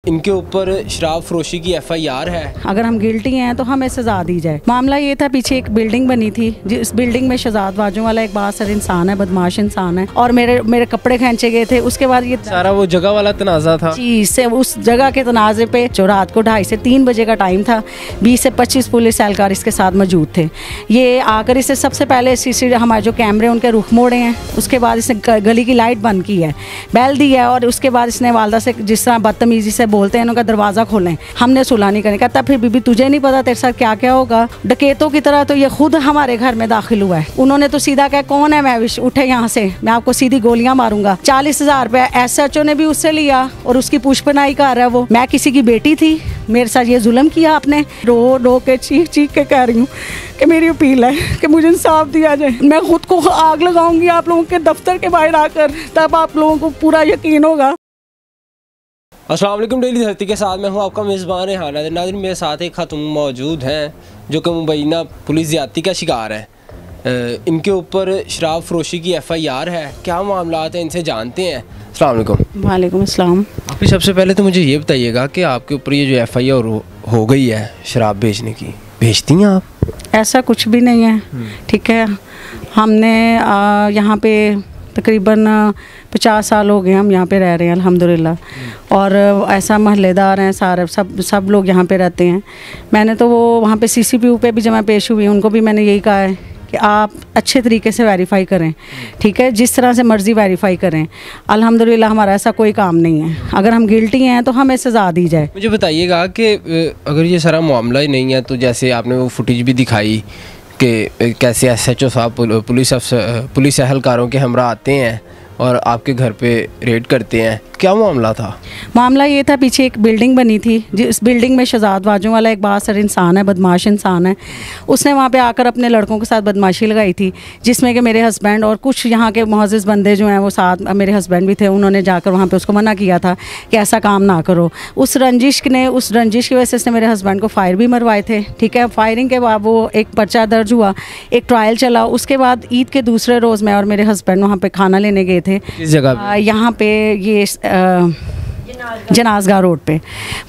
इनके ऊपर शराब फरोशी की FIR है। अगर हम गिल्टी हैं तो हमें सजा दी जाए। मामला ये था, पीछे एक बिल्डिंग बनी थी, जिस बिल्डिंग में शहजाद वाजों वाला एक बासर इंसान है, बदमाश इंसान है, और मेरे कपड़े खींचे गए थे। उसके बाद ये सारा वो जगह वाला तनाज़ा था जी, से उस जगह के तनाज़े पे जो रात को 2:30 से 3 बजे का टाइम था, 20 से 25 पुलिस एहलकार इसके साथ मौजूद थे। ये आकर इसे सबसे पहले CCTV हमारे जो कैमरे उनके रुख मोड़े हैं, उसके बाद इसने गली की लाइट बंद की है, बैल दी है, और उसके बाद इसने वालदा से जिस तरह बदतमीजी से बोलते हैं उनका दरवाज़ा खोलें, हमने सुलह नहीं करने। कहता फिर बीबी तुझे नहीं पता तेरे साथ क्या क्या होगा। डकैतों की तरह तो ये खुद हमारे घर में दाखिल हुआ है। उन्होंने तो सीधा कहा कौन है मैं, उठे यहाँ से, मैं आपको सीधी गोलियां मारूंगा। 40,000 रुपये SHO ने भी उससे लिया और उसकी पुष्पनाई कर रहा है वो। मैं किसी की बेटी थी, मेरे साथ ये जुल्म किया आपने। रो रो के चीख चीख के कह रही हूँ कि मेरी अपील है कि मुझे इंसाफ दिया जाए। मैं खुद को आग लगाऊंगी आप लोगों के दफ्तर के बाहर आकर, तब आप लोगों को पूरा यकीन होगा। अस्सलाम वालेकुम, डेली धरती के साथ मैं हूँ आपका मेज़बान रेहान। नाज़रीन, मेरे साथ एक खातून मौजूद हैं जो कि मुबैना पुलिस ज़्यादती का शिकार है। इनके ऊपर शराब फरोशी की FIR है। क्या मामला है इनसे जानते हैं। अस्सलाम वालेकुम। वालेकुम अस्सलाम। आप सबसे पहले तो मुझे ये बताइएगा कि आपके ऊपर ये जो FIR हो गई है शराब बेचने की, बेचती हैं आप? ऐसा कुछ भी नहीं है, ठीक है। हमने यहाँ पे तकरीबन 50 साल हो गए हम यहाँ पे रह रहे हैं अल्हम्दुलिल्लाह, और ऐसा महल्लेदार हैं सारे, सब लोग यहाँ पे रहते हैं। मैंने तो वो वहाँ पे CCTV पे भी जब मैं पेश हुई उनको भी मैंने यही कहा है कि आप अच्छे तरीके से वेरीफाई करें, ठीक है, जिस तरह से मर्ज़ी वेरीफाई करें। अल्हम्दुलिल्लाह हमारा ऐसा कोई काम नहीं है। अगर हम गिल्टी हैं तो हमें सज़ा दी जाए। मुझे बताइएगा कि अगर ये सारा मामला ही नहीं है तो जैसे आपने वो फुटेज भी दिखाई कि कैसे SHO साहब पुलिस एहलकारों के हमरा आते हैं और आपके घर पे रेड करते हैं, क्या मामला था? मामला ये था, पीछे एक बिल्डिंग बनी थी, जिस बिल्डिंग में शहजाद वाजों वाला एक बासर इंसान है, बदमाश इंसान है, उसने वहाँ पे आकर अपने लड़कों के साथ बदमाशी लगाई थी, जिसमें कि मेरे हस्बैंड और कुछ यहाँ के मुअज़्ज़िज़ बंदे जो हैं वो साथ, मेरे हस्बैंड भी थे, उन्होंने जाकर वहाँ पे उसको मना किया था कि ऐसा काम ना करो। उस रंजिश की वजह से उसने मेरे हस्बैंड को फायर भी मरवाए थे, ठीक है। फायरिंग के बाद वो एक पर्चा दर्ज हुआ, एक ट्रायल चला। उसके बाद ईद के दूसरे रोज़ मैं और मेरे हस्बैंड वहाँ पर खाना लेने गए थे। किस जगह? यहाँ पे ये जनाजगाह रोड पे,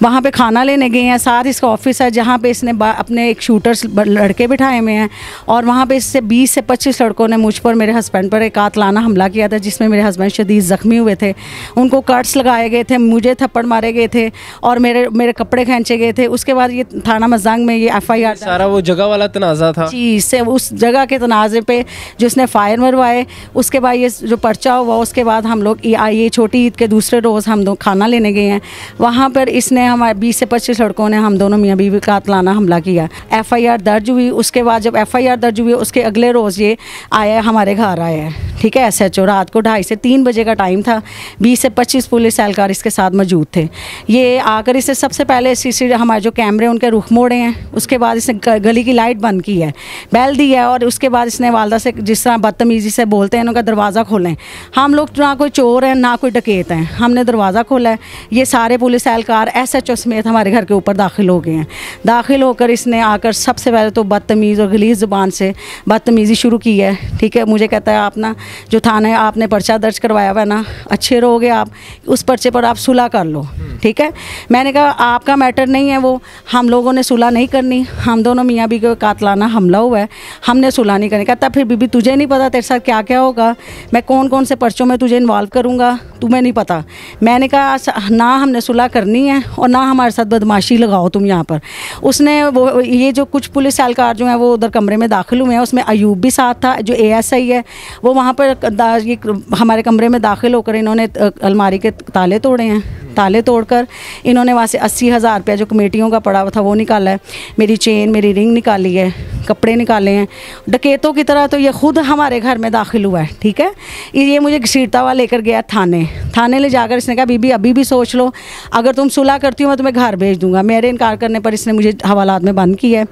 वहाँ पे खाना लेने गए हैं। साथ इसका ऑफिस है जहाँ पे इसने अपने एक शूटर्स लड़के बिठाए हुए हैं, और वहाँ पे इससे 20 से 25 लड़कों ने मुझ पर, मेरे हस्बैंड पर एक कातलाना हमला किया था, जिसमें मेरे हस्बैंड शदीद ज़ख्मी हुए थे। उनको कट्स लगाए गए थे, मुझे थप्पड़ मारे गए थे, और मेरे कपड़े खींचे गए थे। उसके बाद ये थाना मज़ांग में ये FIR, सारा वो जगह वाला तनाज़ा था जी, से उस जगह के तनाज़े पे जिसने फायर मरवाए। उसके बाद ये जो पर्चा हुआ, उसके बाद हम लोग ये छोटी ईद के दूसरे रोज़ हम लोग खाना लेने गए हैं। वहाँ पर इसने हमारे 20 से 25 लड़कों ने हम दोनों मियाँ बीवी कातलाना हमला किया। FIR दर्ज हुई। उसके बाद जब FIR दर्ज हुई उसके अगले रोज़ ये आया, हमारे घर आया है, ठीक है। SHO रात को 2:30 से 3 बजे का टाइम था, 20 से 25 पुलिस एहलकार इसके साथ मौजूद थे। ये आकर इसे सबसे पहले CCTV हमारे जो कैमरे उनके रुख मोड़े हैं, उसके बाद इसने गली की लाइट बंद की है, बैल दी है, और उसके बाद इसने वालदा से जिस तरह बदतमीजी से बोलते हैं उनका दरवाज़ा खोलें। हम लोग ना कोई चोर हैं ना कोई डकैत हैं, हमने दरवाज़ा खोला है। ये सारे पुलिस एहलकार SHO समेत हमारे घर के ऊपर दाखिल हो गए हैं। दाखिल होकर इसने आकर सबसे पहले तो बदतमीज़ और गलीज़ ज़ुबान से बदतमीज़ी शुरू की है, ठीक है। मुझे कहता है आप ना जो थाने आपने पर्चा दर्ज करवाया हुआ है ना, अच्छे रहोगे आप, उस पर्चे पर आप सुलह कर लो, ठीक है। मैंने कहा आपका मैटर नहीं है वो, हम लोगों ने सुलह नहीं करनी, हम दोनों मियाँ बीवी को कातलाना हमला हुआ है, हमने सुलह नहीं करनी। कहता फिर बीबी तुझे नहीं पता तेरे साथ क्या क्या होगा, मैं कौन कौन से पर्चों में तुझे इन्वॉल्व करूँगा, तुम्हें नहीं पता। मैंने कहा ना हमने सुलह करनी है और ना हमारे साथ बदमाशी लगाओ तुम यहाँ पर। उसने वो ये जो कुछ पुलिस एहलकार जो हैं वो उधर कमरे में दाखिल हुए हैं, उसमें अयूब भी साथ था जो ASI है, वो वहाँ पर ये हमारे कमरे में दाखिल होकर इन्होंने अलमारी के ताले तोड़े हैं। ताले तोड़कर इन्होंने वहाँ से 80,000 रुपया जो कमेटियों का पड़ा हुआ था वो निकाला है, मेरी चेन, मेरी रिंग निकाली है, कपड़े निकाले हैं। डकैतों की तरह तो ये खुद हमारे घर में दाखिल हुआ है, ठीक है। ये मुझे घसीटता हुआ लेकर गया थाने ले जाकर इसने कहा बीबी अभी भी सोच लो, अगर तुम सुलह करती हो मैं तुम्हें घर भेज दूँगा। मेरे इनकार करने पर इसने मुझे हवालात में बंद किया है।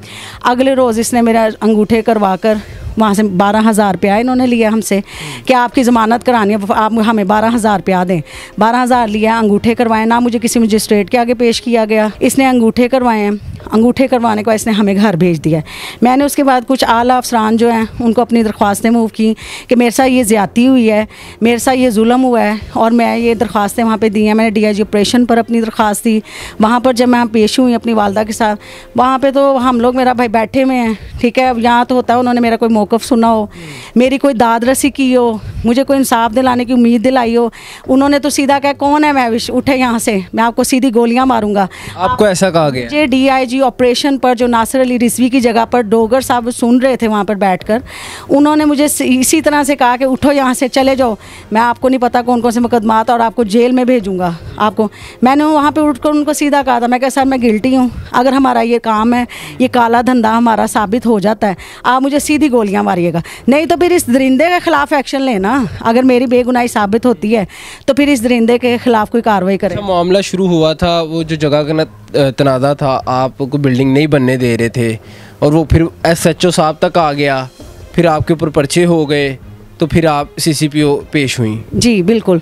अगले रोज़ इसने मेरा अंगूठे करवा कर वहाँ से 12,000 रुपया इन्होंने लिया हमसे कि आपकी ज़मानत करानी है, आप हमें 12,000 रुपया दें। 12,000 लिया, अंगूठे करवाए, ना मुझे किसी मजिस्ट्रेट के आगे पेश किया गया, इसने अंगूठे करवाए हैं। अंगूठे करवाने को इसने हमें घर भेज दिया। मैंने उसके बाद कुछ आला अफसरान जो हैं उनको अपनी दरख्वास्तें मूव की कि मेरे साथ ये ज़्यादती हुई है, मेरे साथ ये जुल्म हुआ है, और मैं ये दरख्वास्तें वहाँ पे दी हैं। मैंने DIG ऑपरेशन पर अपनी दरख्वास्त दी। वहाँ पर जब मैं पेश हुई अपनी वालदा के साथ, वहाँ पे तो हम लोग, मेरा भाई बैठे हुए हैं, ठीक है। यहाँ तो होता है उन्होंने मेरा कोई मौक़िफ़ सुना हो, मेरी कोई दाद रसी की हो, मुझे कोई इंसाफ दिलाने की उम्मीद दिलाई हो। उन्होंने तो सीधा कहा, कौन है मैं, उठे यहाँ से, मैं आपको सीधी गोलियाँ मारूंगा। आपको ऐसा कहा गया? मुझे DIG ऑपरेशन पर जो नासिर अली रिजवी की जगह पर डोगर साहब सुन रहे थे वहाँ पर बैठकर, उन्होंने मुझे इसी तरह से कहा कि उठो यहाँ से, चले जाओ, मैं आपको नहीं पता कौन कौन से मुकदमात, और आपको जेल में भेजूँगा आपको। मैंने वहाँ पर उठकर उनको सीधा कहा था, मैं कहा सर मैं गिल्टी हूँ, अगर हमारा ये काम है, ये काला धंधा हमारा साबित हो जाता है, आप मुझे सीधी गोलियाँ मारिएगा, नहीं तो फिर इस दरिंदे के ख़िलाफ़ एक्शन लेना। अगर मेरी बेगुनाही साबित होती है तो फिर इस दरिंदे के ख़िलाफ़ कोई कार्रवाई करें। मामला शुरू हुआ था, वो जो जगह का तनाज़ा था, आपको बिल्डिंग नहीं बनने दे रहे थे, और वो फिर SHO साहब तक आ गया, फिर आपके ऊपर पर्चे हो गए, तो फिर आप CCPO पेश हुई। जी बिल्कुल,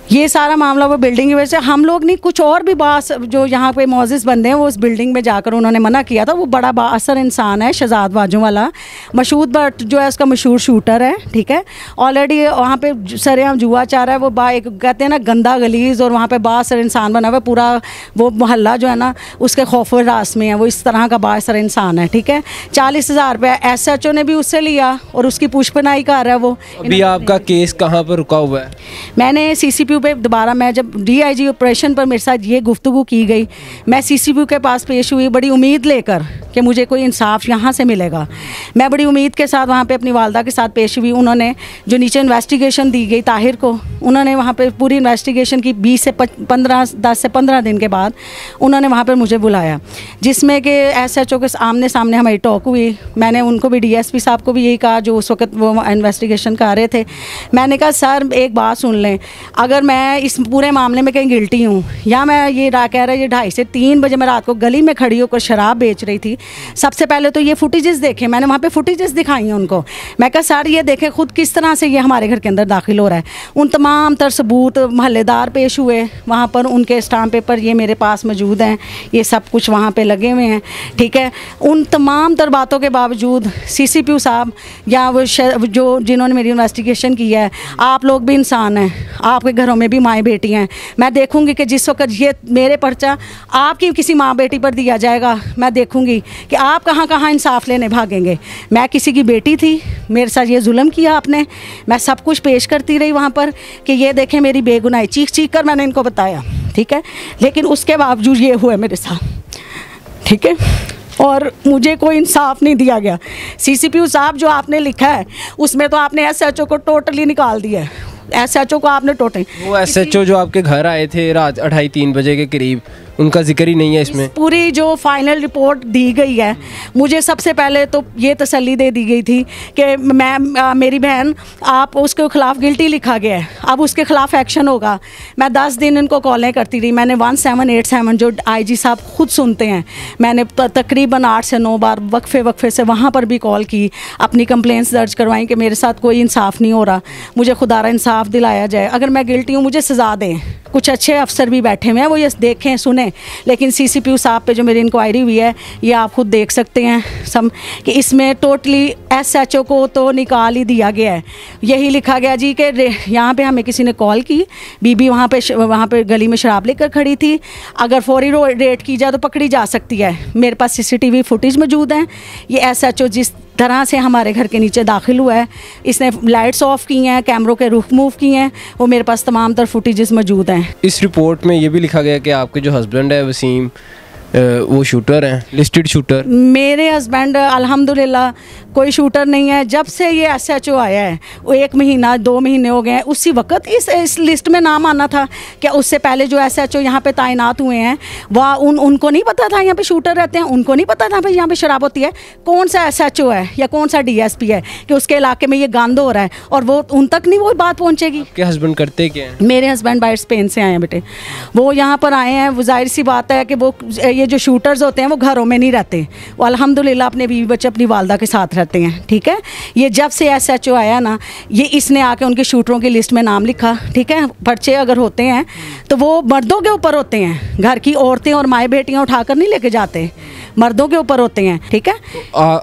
ये सारा मामला वो बिल्डिंग की वजह से, हम लोग नहीं, कुछ और भी बास जो यहाँ पे मौजिज़ बंदे हैं वो उस बिल्डिंग में जाकर उन्होंने मना किया था। वो बड़ा बाअसर इंसान है, शहजाद बाजू वाला, मशहूद भट्ट जो है उसका मशहूर शूटर है, ठीक है। ऑलरेडी वहाँ पे सरेआम जुआ चाह रहा है वो, एक कहते हैं ना गंदा गलीज़, और वहाँ पे बाअसर इंसान बना हुआ है पूरा, वो मोहल्ला जो है ना उसके खौफ व रास में है, वो इस तरह का बाअसर इंसान है, ठीक है। 40,000 रुपये SHO ने भी उससे लिया और उसकी पुष्पनाई कर रहा है वो। अभी आपका केस कहाँ पर रुका हुआ है? मैंने CCPO पे दोबारा, मैं जब DIG ऑपरेशन पर मेरे साथ ये गुफ्तगू की गई, मैं CCPO के पास पेश हुई बड़ी उम्मीद लेकर कि मुझे कोई इंसाफ यहाँ से मिलेगा। मैं बड़ी उम्मीद के साथ वहाँ पे अपनी वालदा के साथ पेश हुई। उन्होंने जो नीचे इन्वेस्टिगेशन दी गई ताहिर को, उन्होंने वहाँ पे पूरी इन्वेस्टिगेशन की। 10 से 15 दिन के बाद उन्होंने वहाँ पर मुझे बुलाया, जिसमें कि SHO के आमने सामने हमारी टॉक हुई। मैंने उनको भी, DSP साहब को भी यही कहा जो उस वक्त वो इन्वेस्टिगेशन कर रहे थे। मैंने कहा सर एक बात सुन लें, अगर मैं इस पूरे मामले में कहीं गिल्टी हूँ, या मैं ये कह रहा है ये 2:30 से 3 बजे मैं रात को गली में खड़ी होकर शराब बेच रही थी, सबसे पहले तो ये फुटेजेस देखे, मैंने वहाँ पे फुटेजेस दिखाई हैं उनको। मैं कहा सर ये देखें खुद किस तरह से ये हमारे घर के अंदर दाखिल हो रहा है। उन तमाम तर सबूत महल्लेदार पेश हुए वहाँ पर, उनके स्टाम्प पेपर ये मेरे पास मौजूद हैं, ये सब कुछ वहाँ पर लगे हुए हैं, ठीक है। उन तमाम तर बातों के बावजूद CCPO साहब या वो जो जिन्होंने मेरी इन्वेस्टिगेशन की है, आप लोग भी इंसान हैं, आपके घरों में भी माएँ बेटी हैं। मैं देखूंगी कि जिस वक्त ये मेरे पर्चा आपकी किसी माँ बेटी पर दिया जाएगा, मैं देखूंगी कि आप कहाँ कहाँ इंसाफ लेने भागेंगे। मैं किसी की बेटी थी, मेरे साथ ये जुल्म किया आपने, मैं सब कुछ पेश करती रही वहाँ पर कि ये देखें मेरी बेगुनाही, चीख चीख कर मैंने इनको बताया, ठीक है। लेकिन उसके बावजूद ये हुआ मेरे साथ, ठीक है, और मुझे कोई इंसाफ नहीं दिया गया। CCPO साहब जो आपने लिखा है उसमें तो आपने SHO को टोटली निकाल दिया है। SHO को आपने टोटल, वो SHO जो आपके घर आए थे रात 2:30-3 बजे के करीब, उनका जिक्र ही नहीं है इसमें। पूरी जो फाइनल रिपोर्ट दी गई है, मुझे सबसे पहले तो ये तसल्ली दे दी गई थी कि मैं मेरी बहन आप उसके ख़िलाफ़ गिल्टी लिखा गया है, अब उसके ख़िलाफ़ एक्शन होगा। मैं 10 दिन इनको कॉलें करती रही, मैंने 1787 जो IG साहब खुद सुनते हैं, मैंने तकरीबन 8 से 9 बार वक्फे से वहाँ पर भी कॉल की, अपनी कंप्लेंट्स दर्ज करवाई कि मेरे साथ कोई इंसाफ नहीं हो रहा, मुझे खुदारा इंसाफ दिलाया जाए, अगर मैं गिल्टी हूँ मुझे सज़ा दें। कुछ अच्छे अफसर भी बैठे हुए हैं, वो ये देखें सुने, लेकिन CCPO साहब पे जो मेरी इंक्वायरी हुई है ये आप खुद देख सकते हैं सब कि इसमें टोटली SHO को तो निकाल ही दिया गया है। यही लिखा गया जी कि यहाँ पे हमें किसी ने कॉल की, बीबी वहाँ पे गली में शराब लेकर खड़ी थी, अगर फौरी रेड की जाए तो पकड़ी जा सकती है। मेरे पास CCTV फुटेज मौजूद हैं। ये SHO जिस तरह से हमारे घर के नीचे दाखिल हुआ है, इसने लाइट्स ऑफ की हैं, कैमरों के रुख मूव किए हैं, वो मेरे पास तमाम तर फुटेजेस मौजूद हैं। इस रिपोर्ट में ये भी लिखा गया कि आपके जो हस्बैंड है वसीम, वो शूटर हैं, लिस्टेड शूटर। मेरे हस्बैंड अल्हम्दुलिल्लाह कोई शूटर नहीं है। जब से ये SHO आया है वो 1 महीना 2 महीने हो गए हैं, उसी वक्त इस लिस्ट में नाम आना था। क्या उससे पहले जो SHO यहाँ पे तैनात हुए हैं वह उनको नहीं पता था यहाँ पे शूटर रहते हैं, उनको नहीं पता था भाई यहाँ पे शराब होती है। कौन सा SHO है या कौन सा DSP है कि उसके इलाके में ये गंद हो रहा है और वो उन तक नहीं वो बात पहुँचेगी। आपके हस्बैंड करते क्या हैं? मेरे हस्बैंड बाहर स्पेन से आए हैं बेटे, वो यहाँ पर आए हैं। वो जाहिर सी बात है कि वो ये जो शूटर्स होते हैं वो घरों में नहीं रहते, वो अल्हम्दुलिल्लाह अपने बीवी बच्चे अपनी वालदा के साथ रहते हैं, ठीक है। ये जब से SHO आया ना, ये इसने आके उनके शूटरों की लिस्ट में नाम लिखा, ठीक है। पर्चे अगर होते हैं तो वो मर्दों के ऊपर होते हैं, घर की औरतें और माएँ बेटियाँ उठाकर नहीं लेके जाते, मर्दों के ऊपर होते हैं, ठीक है।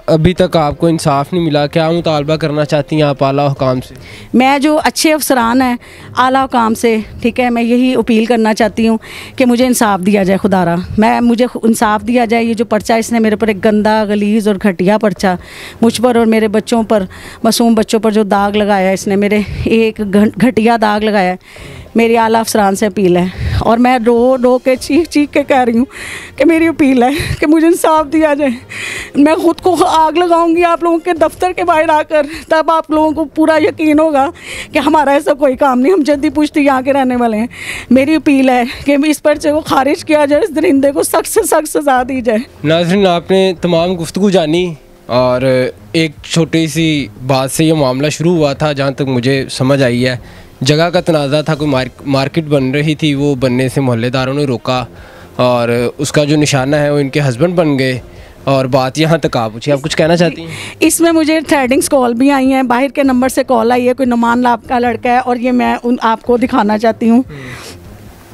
अभी तक आपको इंसाफ नहीं मिला, क्या मुतालबा करना चाहती हैं आप आला हुकाम से? मैं जो अच्छे अफसरान हैं आला हुकाम से, ठीक है, मैं यही अपील करना चाहती हूँ कि मुझे इंसाफ दिया जाए, खुदारा मुझे इंसाफ दिया जाए। ये जो पर्चा इसने मेरे पर एक गंदा गलीज़ और घटिया पर्चा मुझ पर और मेरे बच्चों पर, मासूम बच्चों पर जो दाग लगाया इसने, मेरे एक घटिया दाग लगाया है। मेरी आला अफसरान से अपील है और मैं रो रो के चीख चीख के कह रही हूँ कि मेरी अपील है कि मुझे इंसाफ दिया जाए। मैं ख़ुद को आग लगाऊंगी आप लोगों के दफ्तर के बाहर आकर, तब आप लोगों को पूरा यकीन होगा कि हमारा ऐसा कोई काम नहीं, हम जल्दी पुश्ती यहाँ के रहने वाले हैं। मेरी अपील है कि इस पर्चे को खारिज किया जाए, इस दरिंदे को सख्त से सख्त सज़ा दी जाए। नाज़रीन, आपने तमाम गुफ्तगू जानी और एक छोटी सी बात से ये मामला शुरू हुआ था, जहाँ तक मुझे समझ आई है। जगह का तनाज़ा था, कोई मार्केट बन रही थी, वो बनने से मोहल्लेदारों ने रोका और उसका जो निशाना है वो इनके हस्बैंड बन गए और बात यहाँ तक आ पहुँची। आप कुछ कहना चाहती हैं? इसमें मुझे थ्रेडिंग्स कॉल भी आई हैं, बाहर के नंबर से कॉल आई है, कोई नुमान लाभ का लड़का है, और ये मैं आपको दिखाना चाहती हूँ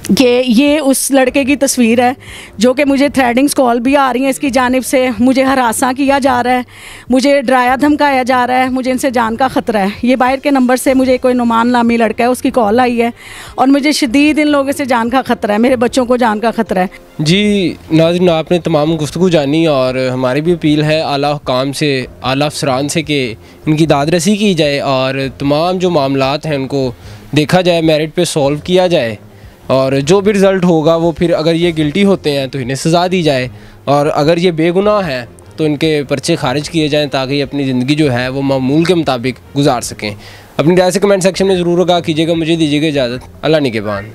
कि ये उस लड़के की तस्वीर है जो कि मुझे थ्रेडिंग्स कॉल भी आ रही हैं इसकी जानिब से। मुझे हरासा किया जा रहा है, मुझे डराया धमकाया जा रहा है, मुझे इनसे जान का ख़तरा है। ये बाहर के नंबर से मुझे कोई नुमान नामी लड़का है, उसकी कॉल आई है और मुझे शदीद इन लोगों से जान का ख़तरा है, मेरे बच्चों को जान का ख़तरा है। जी नाज़रीन, आपने तमाम गुफ्तगू जानी और हमारी भी अपील है आला हुकाम से, आला अफसरान से कि इनकी दादरसी की जाए और तमाम जो मामलात हैं उनको देखा जाए, मेरिट पे सॉल्व किया जाए और जो भी रिज़ल्ट होगा वो फिर अगर ये गिल्टी होते हैं तो इन्हें सज़ा दी जाए और अगर ये बेगुनाह हैं तो इनके पर्चे खारिज किए जाएं ताकि ये अपनी ज़िंदगी जो है वो मामूल के मुताबिक गुजार सकें। अपनी राय से कमेंट सेक्शन में ज़रूर आगाह कीजिएगा। मुझे दीजिएगा इजाज़त। अल्लाह निगहबान।